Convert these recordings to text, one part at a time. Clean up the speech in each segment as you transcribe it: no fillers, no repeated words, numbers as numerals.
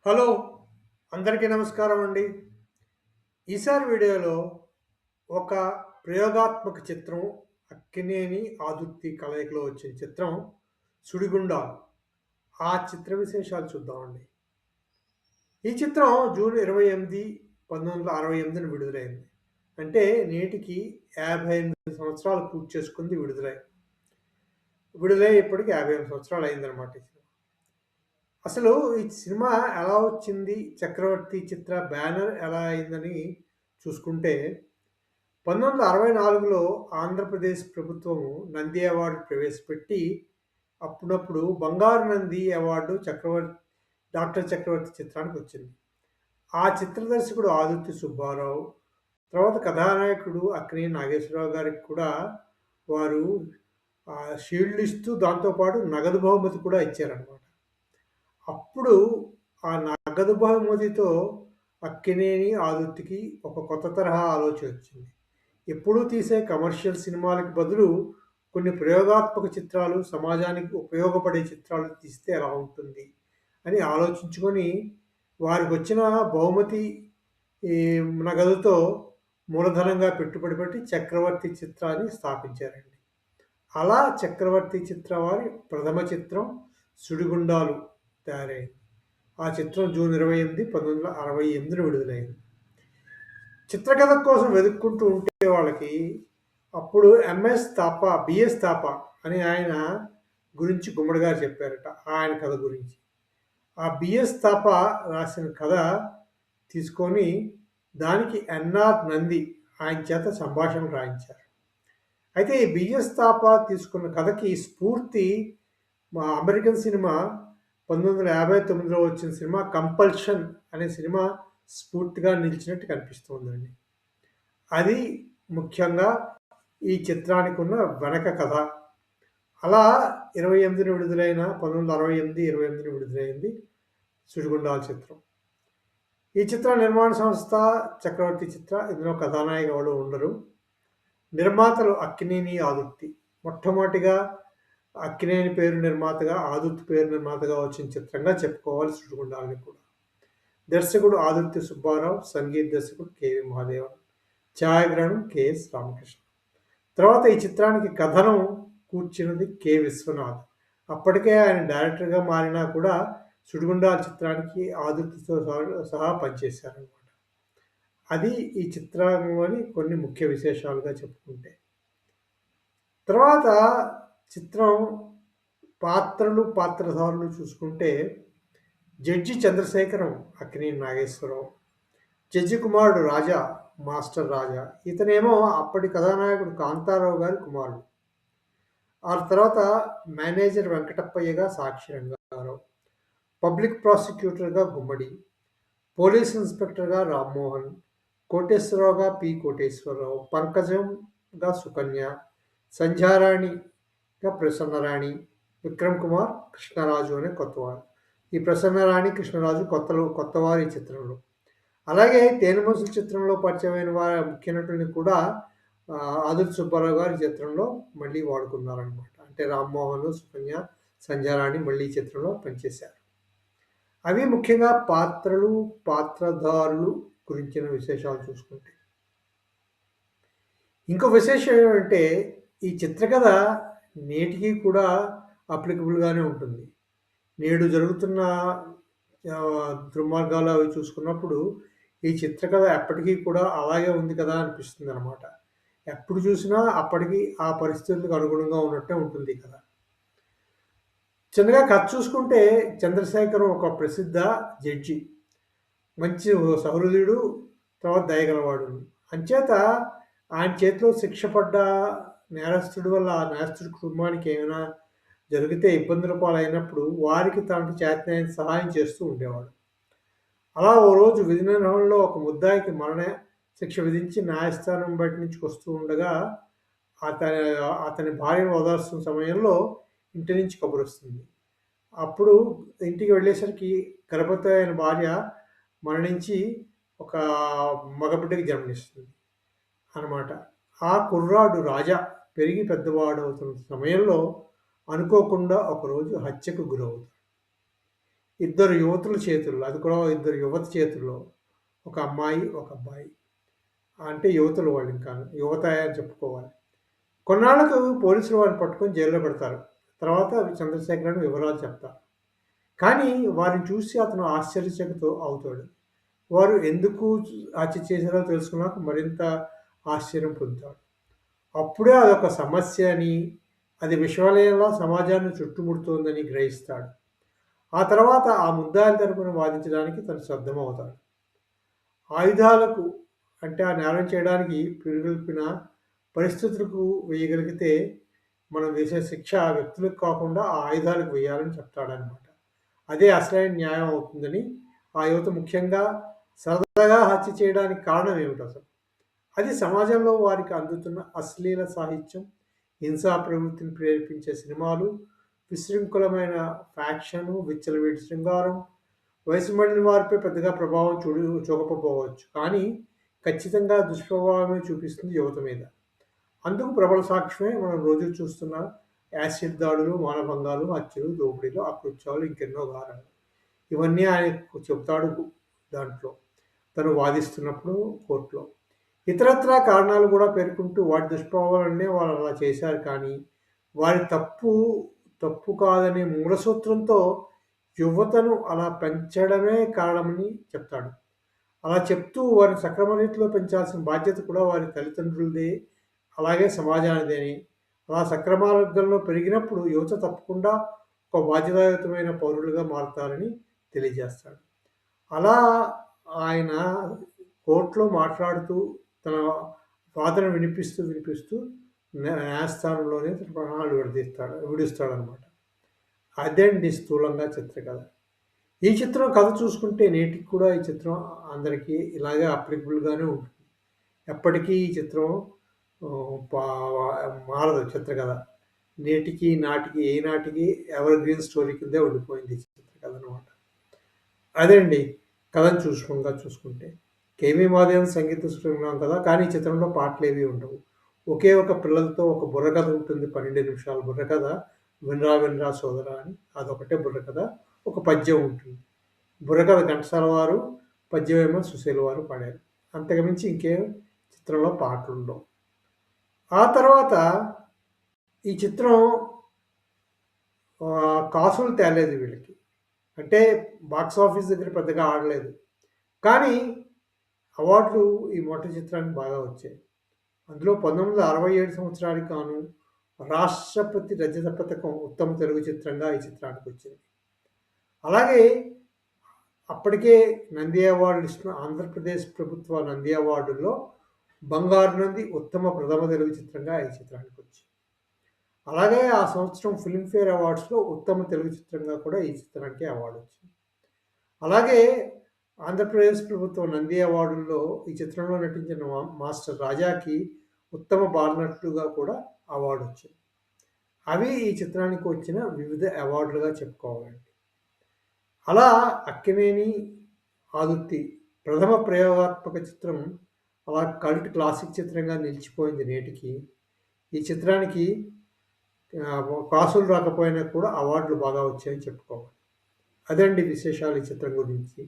Hello! అందరికీ నమస్కారం అండి. ఈసారి వీడియోలో ఒక ప్రయోగాత్మక చిత్రం 'అక్కినేని ఆదుర్తి' కలయికలో వచ్చిన చిత్రం 'సుడిగుండాలు'. ఆ చిత్ర విశేషాలు చూద్దామండి. ఈ చిత్రం జూన్ 28, 1968న విడుదలైంది. అంటే నేటికి 58 సంవత్సరాలు పూర్తి చేసుకుంది విడుదలై ఇప్పటికి 58 సంవత్సరాలు అయిందనమాట ఈ సినిమా. అసలు ఈ సినిమా ఎలా వచ్చింది? 'చక్రవర్తి' చిత్ర బ్యానర్ ఎలా అయిందని చూసుకుంటే 1964లో ఆంధ్రప్రదేశ్ ప్రభుత్వము నంది అవార్డు ప్రవేశపెట్టి అప్పుడప్పుడు బంగారు నంది అవార్డు డాక్టర్ చక్రవర్తి చిత్రానికి వచ్చింది. ఆ చిత్ర దర్శకుడు ఆదుర్తి సుబ్బారావు, తర్వాత కథానాయకుడు అక్కినేని నాగేశ్వరరావు గారికి కూడా వారు షీల్డ్ ఇస్తూ దాంతో పాటు నగదు బహుమతి కూడా ఇచ్చారనమాట. అప్పుడు ఆ నగదు బహుమతితో అక్కినేని, ఆదుర్తికి ఒక కొత్త తరహా ఆలోచన వచ్చింది. ఎప్పుడూ తీసే కమర్షియల్ సినిమాలకు బదులు కొన్ని ప్రయోగాత్మక చిత్రాలు, సమాజానికి ఉపయోగపడే చిత్రాలు తీస్తే ఎలా ఉంటుంది అని ఆలోచించుకొని వారికొచ్చిన బహుమతి ఈ నగదుతో మూలధనంగా పెట్టుబడి పెట్టి 'చక్రవర్తి' చిత్రాన్ని స్థాపించారండి. అలా 'చక్రవర్తి' చిత్ర వారి ప్రథమ చిత్రం 'సుడిగుండాలు' తయారైంది. ఆ చిత్రం జూన్ 28, 1968న విడుదలైంది. చిత్రకథ కోసం వెతుక్కుంటూ ఉంటే వాళ్ళకి అప్పుడు బిఎస్ తాప అని ఆయన గురించి గుమ్మడి గారు చెప్పారట. ఆయన కథ గురించి. ఆ బిఎస్ తాప రాసిన కథ తీసుకొని దానికి ఎన్ఆర్ నంది ఆయన చేత సంభాషణలు రాయించారు. అయితే ఈ బిఎస్ తాప తీసుకున్న కథకి స్ఫూర్తి మా అమెరికన్ సినిమా 1959లో వచ్చిన సినిమా 'కంపల్షన్' అనే సినిమా స్ఫూర్తిగా నిలిచినట్టు కనిపిస్తోందండి. అది ముఖ్యంగా ఈ చిత్రానికి ఉన్న వెనక కథ. అలా 1968న విడుదలైన 1968, 28న విడుదలైంది 'సుడిగుండాల' చిత్రం. ఈ చిత్ర నిర్మాణ సంస్థ 'చక్రవర్తి' చిత్ర. ఇందులో కథానాయిక ఎవరు ఉండరు. నిర్మాతలు అక్కినేని, ఆదుర్తి. మొట్టమొదటిగా అక్కినేని పేరు నిర్మాతగా, ఆదుర్తి పేరు నిర్మాతగా వచ్చిన చిత్రంగా చెప్పుకోవాలి 'సుడిగుండాలని' కూడా. దర్శకుడు ఆదుర్తి సుబ్బారావు, సంగీత దర్శకుడు కెవి మహాదేవన్, ఛాయాగ్రహణం కెఎస్ రామకృష్ణ. తర్వాత ఈ చిత్రానికి కథనం కూర్చినది కె విశ్వనాథ్. అప్పటికే ఆయన డైరెక్టర్గా మారినా కూడా 'సుడిగుండాల' చిత్రానికి ఆదుర్తితో సహా పనిచేశారనమాట. అది ఈ చిత్రంలోని కొన్ని ముఖ్య విశేషాలుగా చెప్పుకుంటే. తర్వాత చిత్రం పాత్రలు, పాత్రధారులు చూసుకుంటే జడ్జి చంద్రశేఖరం అక్కినేని నాగేశ్వరరావు, జడ్జి కుమారుడు రాజా మాస్టర్ రాజా. ఇతనేమో అప్పటి కథానాయకుడు కాంతారావు గారి కుమారుడు. ఆ తర్వాత మేనేజర్ వెంకటప్పయ్యగా సాక్షి రంగారావు, పబ్లిక్ ప్రాసిక్యూటర్గా గుమ్మడి, పోలీస్ ఇన్స్పెక్టర్గా రామ్మోహన్, కోటేశ్వరరావుగా పి కోటేశ్వరరావు, పంకజంగా సుకన్య, సంధ్యారాణిగా ప్రసన్నరాణి, విక్రమ్ కుమార్, కృష్ణరాజు అనే కొత్తవారు. ఈ ప్రసన్నరాణి, కృష్ణరాజు కొత్తవారు ఈ చిత్రంలో. అలాగే తేనెమసులు చిత్రంలో పరిచయమైన వారి ముఖ్య నటుల్ని కూడా ఆదుర్తి సుబ్బారావు గారి చిత్రంలో మళ్ళీ వాడుకున్నారనమాట. అంటే రామ్మోహన్, సుకన్య, సంధ్యారాణి మళ్ళీ ఈ చిత్రంలో పనిచేశారు. అవి ముఖ్యంగా పాత్రలు, పాత్రధారులు గురించిన విశేషాలు చూసుకుంటే. ఇంకో విశేషం ఏమంటే ఈ చిత్రకథ నేటికి కూడా అప్లికబుల్‌గానే ఉంటుంది. నేడు జరుగుతున్న దుర్మార్గాలు అవి చూసుకున్నప్పుడు ఈ చిత్రకథ ఎప్పటికీ కూడా అలాగే ఉంది కదా అనిపిస్తుందనమాట. ఎప్పుడు చూసినా అప్పటికి ఆ పరిస్థితులకు అనుగుణంగా ఉన్నట్టే ఉంటుంది ఈ కథ. చిన్నగా కథ చూసుకుంటే చంద్రశేఖరం ఒక ప్రసిద్ధ జడ్జి. మంచి సహృదయుడు, తర్వాత దయగలవాడు. అంచేత ఆయన చేతిలో శిక్ష పడ్డ నేరస్తుడి వల్ల ఆ నేరస్తుడి కుటుంబానికి ఏమైనా జరిగితే ఇబ్బందుల పాలైనప్పుడు వారికి తనకు చేతనైన సహాయం చేస్తూ ఉండేవాడు. అలా ఓ రోజు విధి నిర్వహణలో ఒక ముద్దాయికి మరణ శిక్ష విధించి న్యాయస్థానం బయట నుంచి వస్తూ ఉండగా అతని అతని భార్యను ఓదార్స్తున్న సమయంలో ఇంటి నుంచి కబురొస్తుంది. అప్పుడు ఇంటికి వెళ్ళేసరికి గర్భవతి అయిన భార్య మరణించి ఒక మగబిడ్డకి జన్మనిస్తుంది అనమాట. ఆ కుర్రాడు రాజా పెరిగి పెద్దవాడవుతున్న సమయంలో అనుకోకుండా ఒకరోజు హత్యకు గురవుతాడు. ఇద్దరు యువతుల చేతుల్లో, అది కూడా ఇద్దరు యువతి చేతుల్లో, ఒక అమ్మాయి, ఒక అబ్బాయి. అంటే యువతులు వాళ్ళు ఇంకాను. యువత అని చెప్పుకోవాలి. కొన్నాళ్ళకు పోలీసులు వారిని పట్టుకొని జైల్లో పెడతారు. తర్వాత చంద్రశేఖరన్ వివరాలు చెప్తారు. కానీ వారిని చూసి అతను ఆశ్చర్యచకితుడు అవుతాడు. వారు ఎందుకు హత్య చేశారో తెలుసుకున్నాక మరింత ఆశ్చర్యం పొందుతాడు. అప్పుడే అదొక సమస్య అని, అది విషవలయంలా సమాజాన్ని చుట్టుముడుతోందని గ్రహిస్తాడు. ఆ తర్వాత ఆ ముద్దాయిల తరపున వాదించడానికి తను సిద్ధమవుతాడు. ఆయుధాలకు అంటే ఆ నేరం చేయడానికి పురిగొల్పిన పరిస్థితులకు వేయగలిగితే మనం వేసే శిక్ష ఆ వ్యక్తులకు కాకుండా ఆ ఆయుధాలకు వేయాలని చెప్తాడనమాట. అదే అసలైన న్యాయం అవుతుందని ఆ యువత ముఖ్యంగా సరదాగా హత్య చేయడానికి కారణం ఏమిటసలు? అది సమాజంలో వారికి అందుతున్న అశ్లీల సాహిత్యం, హింసా ప్రవృత్తిని ప్రేరేపించే సినిమాలు, విశృంఖలమైన ఫ్యాక్షను, విచ్చలవిడి శృంగారం, వయసు మళ్ళిన వారిపై పెద్దగా ప్రభావం చూపకపోవచ్చు. కానీ ఖచ్చితంగా దుష్ప్రభావమే చూపిస్తుంది యువత మీద. అందుకు ప్రబల సాక్ష్యమే మనం రోజు చూస్తున్న యాసిడ్ దాడులు, మానభంగాలు, హత్యలు, దోపిడీలు, అకృత్యాలు, ఇంకెన్నో గారాలు. ఇవన్నీ ఆయన చెప్తాడు దాంట్లో. తను వాదిస్తున్నప్పుడు కోర్టులో. ఇతరత్రా కారణాలు కూడా పేర్కొంటూ వాటి దుష్ప్రభావాలనే వాళ్ళు అలా చేశారు కానీ, వారి తప్పు కాదనే మూలసూత్రంతో యువతను అలా పెంచడమే కారణమని చెప్తాడు. అలా చెప్తూ వారిని సక్రమ రీతిలో పెంచాల్సిన బాధ్యత కూడా వారి తల్లిదండ్రులదే, అలాగే సమాజానిదని. అలా సక్రమ మార్గంలో పెరిగినప్పుడు యువత తప్పకుండా ఒక బాధ్యతాయుతమైన పౌరులుగా మారతారని తెలియజేస్తాడు. అలా ఆయన కోర్టులో మాట్లాడుతూ తన వాదన వినిపిస్తూ న్యాయస్థానంలోనే తన ప్రాణాలు విడుస్తాడనమాట. అదండి స్థూలంగా చిత్రకథ. ఈ చిత్రం కథ చూసుకుంటే నేటికి కూడా ఈ చిత్రం అందరికీ ఇలాగే అప్లికబుల్‌గానే ఉంటుంది. ఎప్పటికీ ఈ చిత్రం పా మారదు చిత్రకథ. నేటికి, నాటికి, ఏనాటికి ఎవర్‌గ్రీన్ స్టోరీ కిందే ఉండిపోయింది ఈ చిత్రకథ అనమాట. అదండి కథను చూసుకుంటే. కేవీ మాధవన్ సంగీత దర్శకుడు కదా! కానీ ఈ చిత్రంలో పాటలేవి ఉండవు. ఒకే ఒక పిల్లలతో ఒక బుర్రకథ ఉంటుంది. 12 నిమిషాల బుర్రకథ 'వినరా వినరా సోదరా' అని. అదొకటే బుర్రకథ. ఒక పద్యం ఉంటుంది. బుర్రకథ ఘంటసాల వారు, పద్యమేమో సుశీల వారు పాడారు. అంతకు మించి ఇంకేం చిత్రంలో పాటలుండవు. ఆ తర్వాత ఈ చిత్రం కాసులు తేలేదు వీళ్ళకి. అంటే బాక్స్ ఆఫీస్ దగ్గర పెద్దగా ఆడలేదు. కానీ అవార్డులు ఈ మొదటి చిత్రానికి బాగా వచ్చాయి. అందులో 1967 సంవత్సరానికి గాను రాష్ట్రపతి రజత పథకం ఉత్తమ తెలుగు చిత్రంగా ఈ చిత్రానికి వచ్చింది. అలాగే అప్పటికే నంది అవార్డులు ఇస్తున్న ఆంధ్రప్రదేశ్ ప్రభుత్వ నంది అవార్డుల్లో బంగారు నంది ఉత్తమ ప్రథమ తెలుగు చిత్రంగా ఈ చిత్రానికి వచ్చింది. అలాగే ఆ సంవత్సరం ఫిల్మ్‌ఫేర్ అవార్డ్స్‌లో ఉత్తమ తెలుగు చిత్రంగా కూడా ఈ చిత్రానికి అవార్డు వచ్చింది. అలాగే ఆంధ్రప్రదేశ్ ప్రభుత్వం నంది అవార్డుల్లో ఈ చిత్రంలో నటించిన మాస్టర్ రాజాకి ఉత్తమ బాలనటుడుగా కూడా అవార్డు వచ్చింది. అవి ఈ చిత్రానికి వచ్చిన వివిధ అవార్డులుగా చెప్పుకోవాలండి. అలా అక్కినేని ఆదుర్తి ప్రథమ ప్రయోగాత్మక చిత్రం అలా కల్ట్ క్లాసిక్ చిత్రంగా నిలిచిపోయింది నేటికి. ఈ చిత్రానికి కాసులు రాకపోయినా కూడా అవార్డులు బాగా వచ్చాయని చెప్పుకోవాలి. అదండి విశేషాలు ఈ చిత్రం గురించి.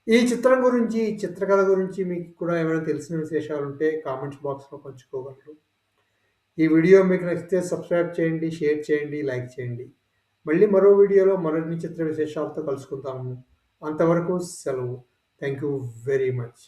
ఈ చిత్రం గురించి, ఈ చిత్రకథ గురించి మీకు కూడా ఏమైనా తెలిసిన విశేషాలుంటే కామెంట్స్ బాక్స్‌లో పంచుకోగలరు. ఈ వీడియో మీకు నచ్చితే సబ్స్క్రైబ్ చేయండి, షేర్ చేయండి, లైక్ చేయండి. మళ్ళీ మరో వీడియోలో మరిన్ని చిత్ర విశేషాలతో కలుసుకుందాము. అంతవరకు సెలవు. Thank you very much.